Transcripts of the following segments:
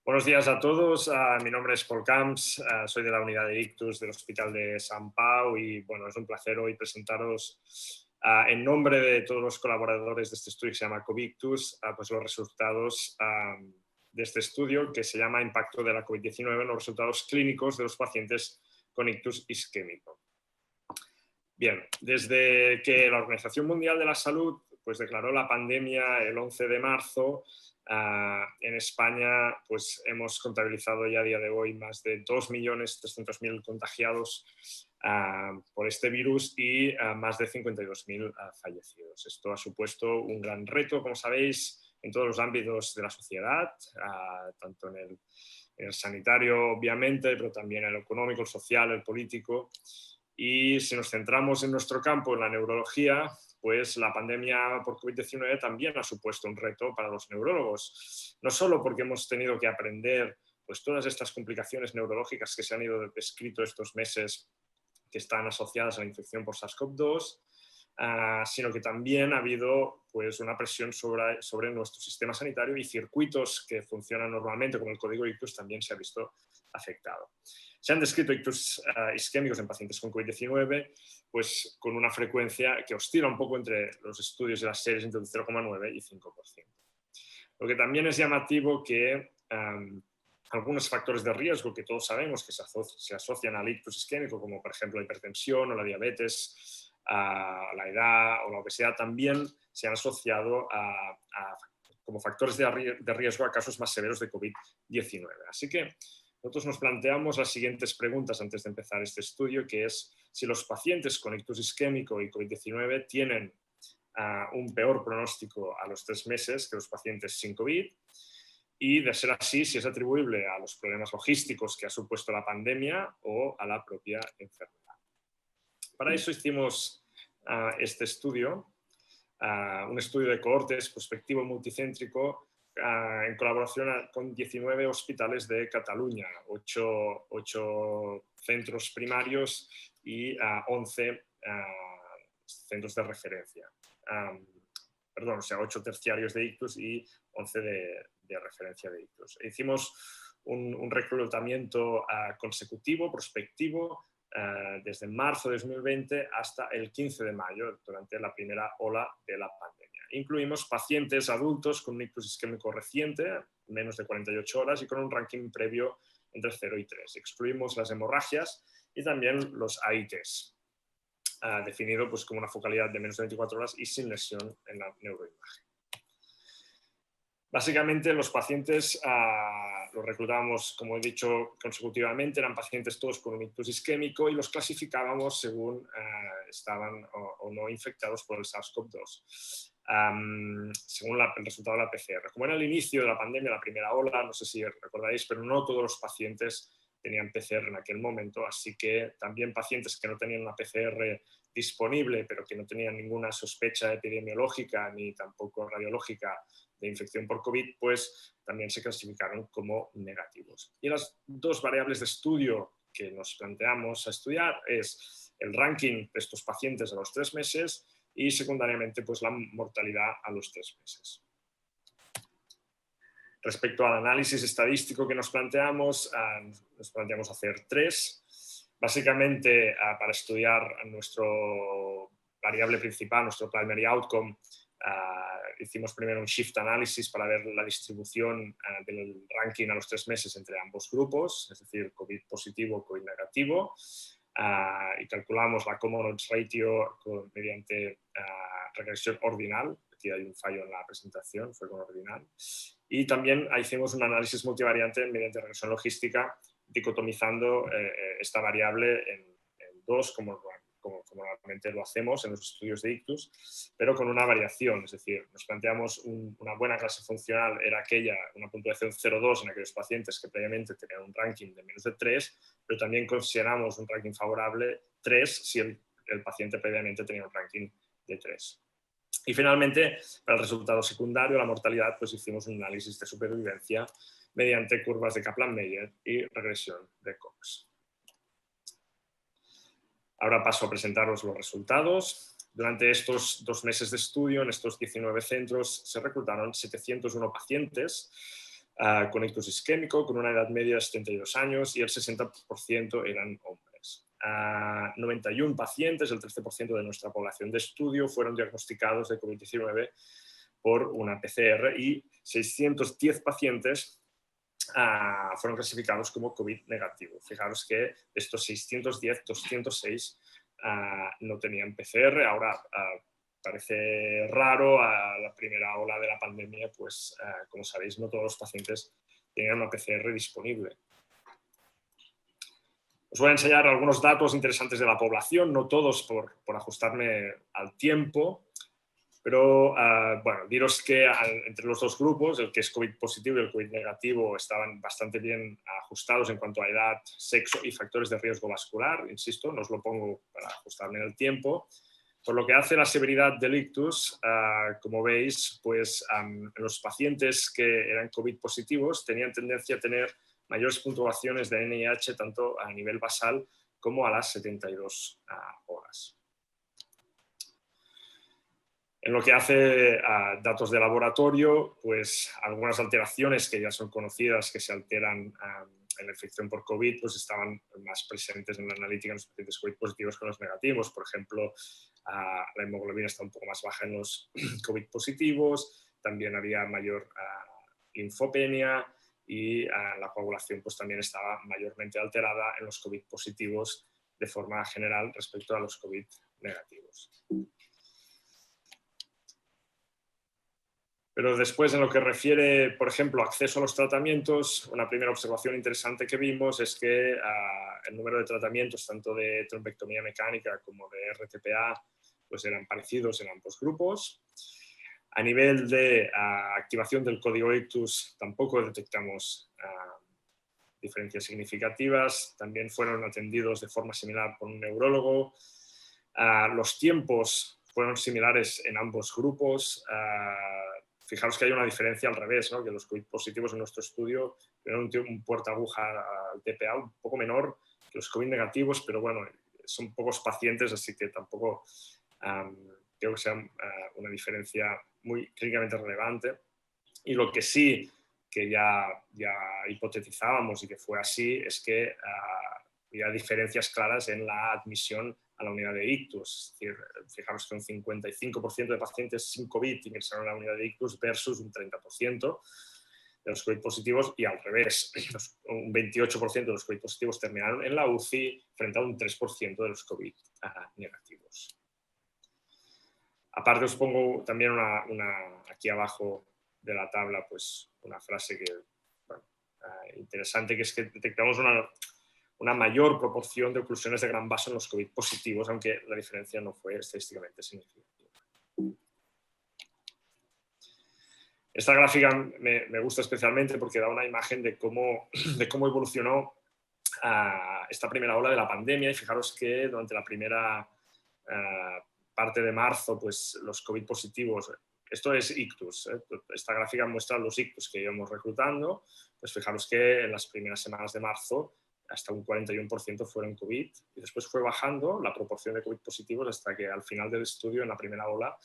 Buenos días a todos, mi nombre es Paul Camps, soy de la unidad de Ictus del Hospital de Sant Pau y bueno, es un placer hoy presentaros en nombre de todos los colaboradores de este estudio que se llama COVID-Ictus, pues los resultados de este estudio que se llama Impacto de la COVID-19 en los resultados clínicos de los pacientes con ictus isquémico. Bien, desde que la Organización Mundial de la Salud pues declaró la pandemia el 11 de marzo, en España pues, hemos contabilizado ya a día de hoy más de 2.300.000 contagiados por este virus y más de 52.000 fallecidos. Esto ha supuesto un gran reto, como sabéis, en todos los ámbitos de la sociedad, tanto en el sanitario, obviamente, pero también en el económico, el social, el político. Y si nos centramos en nuestro campo, en la neurología, pues la pandemia por COVID-19 también ha supuesto un reto para los neurólogos. No solo porque hemos tenido que aprender pues, todas estas complicaciones neurológicas que se han ido descrito estos meses que están asociadas a la infección por SARS-CoV-2, sino que también ha habido pues, una presión sobre nuestro sistema sanitario y circuitos que funcionan normalmente, como el código ictus, también se ha visto afectado. Se han descrito ictus isquémicos en pacientes con COVID-19 pues, con una frecuencia que oscila un poco entre los estudios de las series entre 0,9 y 5%. Lo que también es llamativo que algunos factores de riesgo que todos sabemos que se asocian al ictus isquémico, como por ejemplo la hipertensión o la diabetes, la edad o la obesidad, también se han asociado como factores de riesgo a casos más severos de COVID-19. Así que nosotros nos planteamos las siguientes preguntas antes de empezar este estudio, que es si los pacientes con ictus isquémico y COVID-19 tienen un peor pronóstico a los 3 meses que los pacientes sin COVID, y de ser así, si es atribuible a los problemas logísticos que ha supuesto la pandemia o a la propia enfermedad. Para eso hicimos este estudio, un estudio de cohortes prospectivo multicéntrico en colaboración con 19 hospitales de Cataluña, 8 centros primarios y 11 centros de referencia. 8 terciarios de ictus y 11 de referencia de ictus. Hicimos un reclutamiento consecutivo, prospectivo, desde marzo de 2020 hasta el 15 de mayo, durante la primera ola de la pandemia. Incluimos pacientes adultos con un ictus isquémico reciente, menos de 48 horas, y con un ranking previo entre 0 y 3. Excluimos las hemorragias y también los AITs, definido pues, como una focalidad de menos de 24 horas y sin lesión en la neuroimagen. Básicamente los pacientes los reclutábamos, como he dicho, consecutivamente, eran pacientes todos con un ictus isquémico y los clasificábamos según estaban o no infectados por el SARS-CoV-2, según el resultado de la PCR. Como era el inicio de la pandemia, la primera ola, no sé si recordáis, pero no todos los pacientes tenían PCR en aquel momento, así que también pacientes que no tenían una PCR disponible, pero que no tenían ninguna sospecha epidemiológica ni tampoco radiológica de infección por COVID, pues también se clasificaron como negativos. Y las dos variables de estudio que nos planteamos a estudiar es el ranking de estos pacientes a los 3 meses y secundariamente pues la mortalidad a los 3 meses. Respecto al análisis estadístico que nos planteamos hacer 3. Básicamente, para estudiar nuestro variable principal, nuestro primary outcome, hicimos primero un shift analysis para ver la distribución del ranking a los 3 meses entre ambos grupos, es decir, COVID positivo, COVID negativo, y calculamos la common odds ratio mediante regresión ordinal. Aquí hay un fallo en la presentación, fue con ordinal. Y también hicimos un análisis multivariante mediante regresión logística, dicotomizando esta variable en 2, como normalmente lo hacemos en los estudios de ictus, pero con una variación, es decir, nos planteamos una buena clase funcional, era una puntuación 0,2 en aquellos pacientes que previamente tenían un ranking de menos de 3, pero también consideramos un ranking favorable 3 si el paciente previamente tenía un ranking de 3. Y finalmente, para el resultado secundario, la mortalidad, pues hicimos un análisis de supervivencia mediante curvas de Kaplan-Meier y regresión de Cox. Ahora paso a presentaros los resultados. Durante estos 2 meses de estudio, en estos 19 centros, se reclutaron 701 pacientes con ictus isquémico, con una edad media de 72 años y el 60% eran hombres. 91 pacientes, el 13% de nuestra población de estudio, fueron diagnosticados de COVID-19 por una PCR y 610 pacientes fueron clasificados como COVID negativo. Fijaros que de estos 610, 206 no tenían PCR. Ahora parece raro, a la primera ola de la pandemia, pues como sabéis, no todos los pacientes tenían una PCR disponible. Os voy a enseñar algunos datos interesantes de la población, no todos por ajustarme al tiempo, pero bueno, diros que entre los dos grupos, el que es COVID positivo y el COVID negativo, estaban bastante bien ajustados en cuanto a edad, sexo y factores de riesgo vascular. Insisto, no os lo pongo para ajustarme en el tiempo. Por lo que hace la severidad del ictus, como veis, pues los pacientes que eran COVID positivos tenían tendencia a tener mayores puntuaciones de NIH tanto a nivel basal como a las 72 horas. En lo que hace a datos de laboratorio, pues algunas alteraciones que ya son conocidas que se alteran en la infección por COVID, pues estaban más presentes en la analítica en los pacientes COVID positivos que en los negativos. Por ejemplo, la hemoglobina está un poco más baja en los COVID positivos, también había mayor linfopenia y la coagulación pues también estaba mayormente alterada en los COVID positivos de forma general respecto a los COVID negativos. Pero después, en lo que refiere, por ejemplo, acceso a los tratamientos, una primera observación interesante que vimos es que el número de tratamientos, tanto de trombectomía mecánica como de RTPA, pues eran parecidos en ambos grupos. A nivel de activación del código ictus, tampoco detectamos diferencias significativas. También fueron atendidos de forma similar por un neurólogo. Los tiempos fueron similares en ambos grupos. Fijaros que hay una diferencia al revés, ¿no? Que los COVID positivos en nuestro estudio tienen un puerta aguja al TPA un poco menor que los COVID negativos, pero bueno, son pocos pacientes, así que tampoco creo que sea una diferencia muy clínicamente relevante. Y lo que sí que ya hipotetizábamos y que fue así es que había diferencias claras en la admisión a la unidad de ictus. Es decir, fijaros que un 55% de pacientes sin COVID ingresaron a la unidad de ictus versus un 30% de los COVID positivos y al revés, un 28% de los COVID positivos terminaron en la UCI frente a un 3% de los COVID negativos. Aparte os pongo también aquí abajo de la tabla pues una frase que, bueno, interesante, que es que detectamos una mayor proporción de oclusiones de gran vaso en los COVID positivos, aunque la diferencia no fue estadísticamente significativa. Esta gráfica me gusta especialmente porque da una imagen de cómo evolucionó esta primera ola de la pandemia, y fijaros que durante la primera parte de marzo, pues los COVID positivos, esto es ictus, esta gráfica muestra los ictus que íbamos reclutando, pues fijaros que en las primeras semanas de marzo hasta un 41% fueron COVID y después fue bajando la proporción de COVID positivos hasta que al final del estudio, en la primera ola,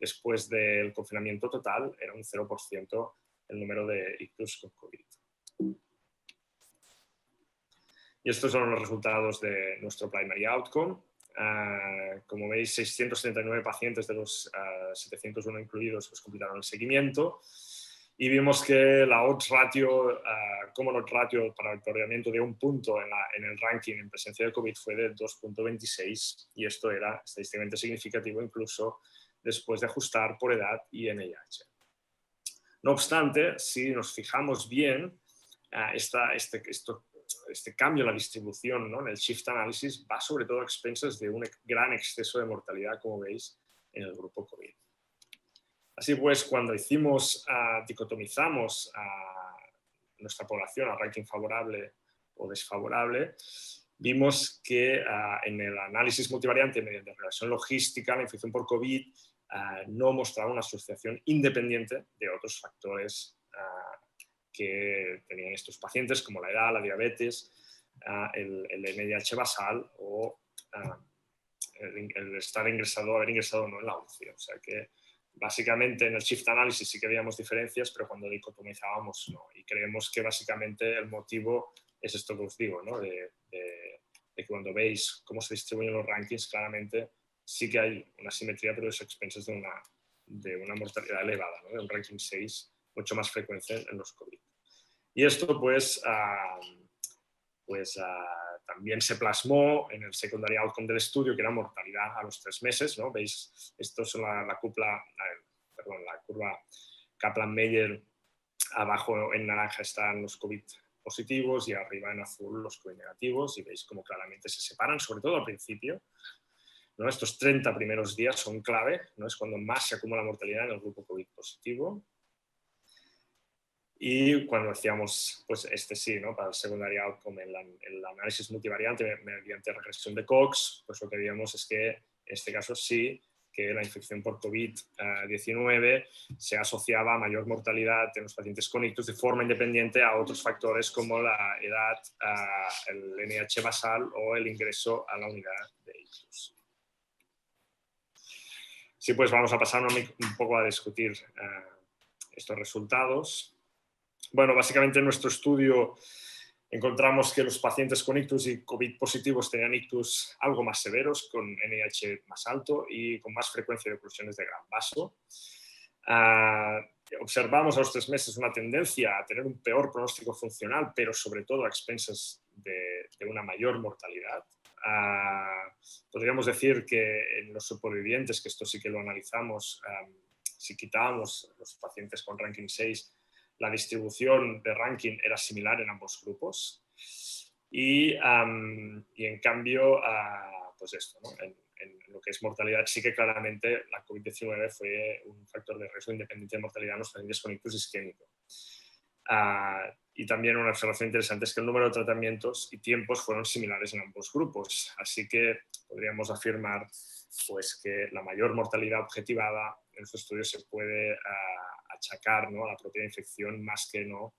después del confinamiento total, era un 0% el número de ictus con COVID. Y estos son los resultados de nuestro primary outcome. Como veis, 639 pacientes de los 701 incluidos pues, completaron el seguimiento y vimos que la odds ratio, como odds ratio para el otorgamiento de un punto en el ranking en presencia de COVID fue de 2.26 y esto era estadísticamente significativo incluso después de ajustar por edad y NIH. No obstante, si nos fijamos bien, este cambio en la distribución, ¿no? En el shift analysis va sobre todo a expensas de un gran exceso de mortalidad, como veis, en el grupo COVID. Así pues, cuando dicotomizamos a nuestra población a ranking favorable o desfavorable, vimos que en el análisis multivariante mediante regresión logística, la infección por COVID no mostraba una asociación independiente de otros factores que tenían estos pacientes, como la edad, la diabetes, el NIH basal o el haber ingresado o no en la UCI. O sea que básicamente en el shift analysis sí que veíamos diferencias, pero cuando dicotomizábamos no. Y creemos que básicamente el motivo es esto que os digo, ¿no? de que cuando veis cómo se distribuyen los rankings, claramente sí que hay una simetría, pero es a expensas de una mortalidad elevada, ¿no? De un ranking 6, mucho más frecuencia en los COVID. Y esto pues también se plasmó en el secondary outcome del estudio, que era mortalidad a los 3 meses, ¿no? Veis, esto es la curva Kaplan-Meier, abajo en naranja están los COVID positivos y arriba en azul los COVID negativos, y veis cómo claramente se separan, sobre todo al principio, ¿no? Estos 30 primeros días son clave, ¿no? Es cuando más se acumula mortalidad en el grupo COVID positivo. Y cuando decíamos, pues sí, ¿no? Para el secondary outcome, el análisis multivariante mediante regresión de Cox, pues lo que veíamos es que en este caso sí que la infección por COVID-19 se asociaba a mayor mortalidad en los pacientes con ictus de forma independiente a otros factores como la edad, el NIH basal o el ingreso a la unidad de ictus. Sí, pues vamos a pasar un poco a discutir estos resultados. Bueno, básicamente en nuestro estudio encontramos que los pacientes con ictus y COVID positivos tenían ictus algo más severos, con NIH más alto y con más frecuencia de oclusiones de gran vaso. Observamos a los 3 meses una tendencia a tener un peor pronóstico funcional, pero sobre todo a expensas de una mayor mortalidad. Podríamos decir que en los supervivientes, que esto sí que lo analizamos, si quitábamos los pacientes con ranking 6, la distribución de ranking era similar en ambos grupos. Y en cambio, pues esto, ¿no? En lo que es mortalidad, sí que claramente la COVID-19 fue un factor de riesgo independiente de mortalidad en los pacientes con ictus isquémico. Y también una observación interesante es que el número de tratamientos y tiempos fueron similares en ambos grupos. Así que podríamos afirmar pues, que la mayor mortalidad objetivada en estos estudios se puede achacar, ¿no? A la propia infección más que no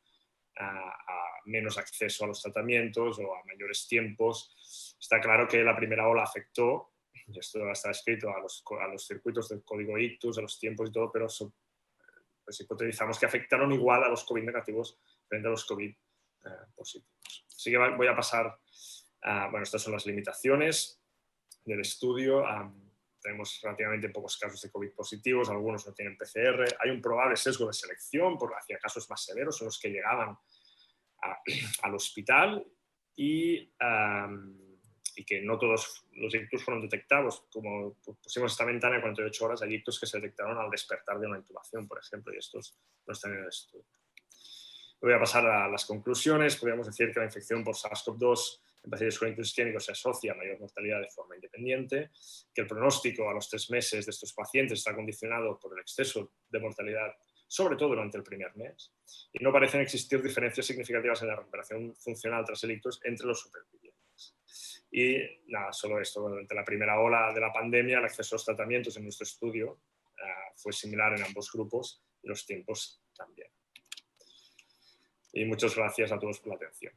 a menos acceso a los tratamientos o a mayores tiempos. Está claro que la primera ola afectó, y esto está escrito, a los circuitos del código ictus, a los tiempos y todo, pero pues hipotetizamos que afectaron igual a los COVID negativos frente a los COVID positivos. Así que voy a pasar, bueno, estas son las limitaciones del estudio. Tenemos relativamente pocos casos de COVID positivos, algunos no tienen PCR. Hay un probable sesgo de selección hacia casos más severos, son los que llegaban al hospital y que no todos los ictus fueron detectados. Como pusimos esta ventana de 48 horas, hay ictus que se detectaron al despertar de una intubación, por ejemplo, y estos no están en el estudio. Voy a pasar a las conclusiones. Podríamos decir que la infección por SARS-CoV-2 en pacientes con ictus isquémicos se asocia a mayor mortalidad de forma independiente, que el pronóstico a los 3 meses de estos pacientes está condicionado por el exceso de mortalidad, sobre todo durante el primer mes, y no parecen existir diferencias significativas en la recuperación funcional tras el ictus entre los supervivientes. Y nada, solo esto. Durante la primera ola de la pandemia, el acceso a los tratamientos en nuestro estudio fue similar en ambos grupos y los tiempos también. Y muchas gracias a todos por la atención.